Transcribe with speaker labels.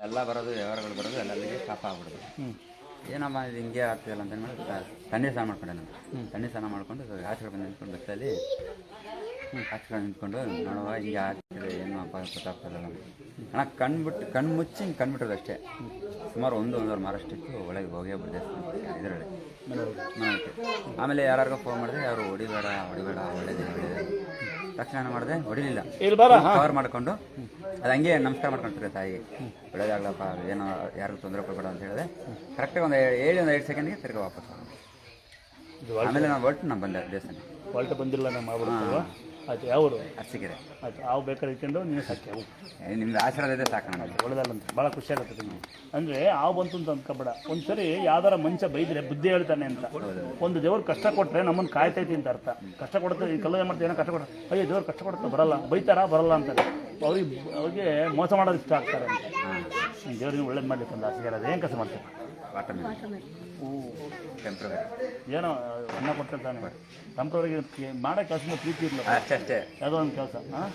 Speaker 1: ಎಲ್ಲ ಬರೋದು ವ್ಯವಹಾರಗಳು ಬರೋದು ಎಲ್ಲ ಅಲ್ಲಿಗೆ ಸ್ಟಾಪ್ ಆಗ್ಬಿಡೋದು. ಏನಮ್ಮ ಇದು ಹಿಂಗೆ ಆಗ್ತಿದಲ್ಲ ಅಂತ ಹೇಳಿ ತಣ್ಣೀರು ಸ್ನಾನ ಮಾಡ್ಕೊಂಡೆ ನಾನು. ತಣ್ಣೀರು ಸ್ನಾನ ಮಾಡ್ಕೊಂಡು ಆಚೆ ಬಂದು ನಿಂತ್ಕೊಂಡು ಬಸ್ಸಲ್ಲಿ ಆಚೆ ನಿಂತ್ಕೊಂಡು ನೋಡುವ ಹಿಂಗೆ ಆಗ್ತಿದೆ ಏನು ಗೊತ್ತಾಗ್ತದಲ್ಲ ಅಣ್ಣ ಕಣ್ಣು ಮುಚ್ಚಿ ಹಿಂಗೆ ಕಣ್ಬಿಟ್ರದು ಅಷ್ಟೇ. ಸುಮಾರು ಒಂದೂವರೆ ಮಾರಷ್ಟಿತ್ತು ಒಳಗೆ ಹೋಗೇ ಬಿಡ್ದೆ ಇದರಲ್ಲಿ ಮನೆಗೆ. ಆಮೇಲೆ ಯಾರಿಗೋ ಫೋನ್ ಮಾಡಿದೆ, ಅವರು ಹೊಡಿಬೇಡ ಒಳ್ಳೇದೇ ತಕ್ಷಣ ಮಾಡಿದೆ, ಹೊಡಿಲಿಲ್ಲ, ಕವರ್ ಮಾಡಿಕೊಂಡು ಅದು ಹಂಗೆ ನಮಸ್ಕಾರ ಮಾಡ್ಕೊಳ್ತಾರೆ ತಾಯಿಗೆ, ಒಳ್ಳೇದಾಗ್ಲಪ್ಪ, ಏನೋ ಯಾರಿಗೂ ತೊಂದರೆ ಕೊಡಬೇಡ ಅಂತ ಹೇಳಿದೆ. ಕರೆಕ್ಟಾಗಿ ಒಂದು 5 ಸೆಕೆಂಡ್ಗೆ ತಿರ್ಗಿ ವಾಪಸ್. ಆಮೇಲೆ ನಾನು ನಾನು ಬಂದೆ ದೇವಸ್ಥಾನ
Speaker 2: ಬಂದಿಲ್ಲ ನಮ್ಮ ಮಾಡ್ಬಿಡ್ತಲ್ವ. ಆಯ್ತು, ಯಾವರು
Speaker 1: ಅರಸೀಕೆರೆ.
Speaker 2: ಆಯ್ತು, ಹಾವು ಬೇಕಾದ್ರೆ ಇಟ್ಕೊಂಡು ನೀವು ಸಾಕ್ಯ
Speaker 1: ನಿಮ್ದು ಆಶೀರ್ವಾದ ಇದೆ ಸಾಕು ನನಗೆ.
Speaker 2: ಒಳ್ಳೆದಲ್ಲ ಅಂತ ಭಾಳ ಖುಷಿ ಆಗುತ್ತೆ ನಿಮಗೆ. ಅಂದರೆ ಹಾವು ಬಂತು ಅಂತ ಅಂದ್ಕೊಬೇಡ. ಒಂದು ಸರಿ ಯಾವ್ದಾರ ಮನುಷ್ಯ ಬೈದರೆ ಬುದ್ಧಿ ಹೇಳ್ತಾನೆ ಅಂತ. ಒಂದು ದೇವ್ರು ಕಷ್ಟ ಕೊಟ್ಟರೆ ನಮ್ಮನ್ನು ಕಾಯ್ತೈತಿ ಅಂತ ಅರ್ಥ. ಕಷ್ಟ ಕೊಡುತ್ತೆ, ಈ ಕಲ್ಲ ಮಾಡ್ತೀವಿ ಏನೋ ಕಷ್ಟ ಕೊಡ್ತಾರೆ, ಅಯ್ಯೋ ದೇವ್ರು ಕಷ್ಟ ಕೊಡುತ್ತೆ ಬರಲ್ಲ, ಬೈತಾರ ಬರಲ್ಲ ಅಂತಾರೆ. ಅವ್ರಿಗೆ ಮೋಸ ಮಾಡೋದು ಇಷ್ಟ ಆಗ್ತಾರೆ ಅಂತ. ದೇವ್ರಿಗೆ ಒಳ್ಳೇದು ಮಾಡಲಿಕ್ಕೆ ಒಂದು ಆಸೆ ಇರೋದು. ಏನು ಕೆಲಸ ಮಾಡ್ತಾರೆ? ಏನೋ ಅನ್ನ ಕೊಟ್ಟಿರ್ತಾನೆ. ಟೆಂಪ್ರವರಿಗೆ ಮಾಡೋ ಕೆಲಸ ಪ್ರೀತಿ ಇರಲ್ಲ,
Speaker 1: ಅಷ್ಟೇ
Speaker 2: ಯಾವುದೋ ಒಂದು ಕೆಲಸ. ಹಾಂ,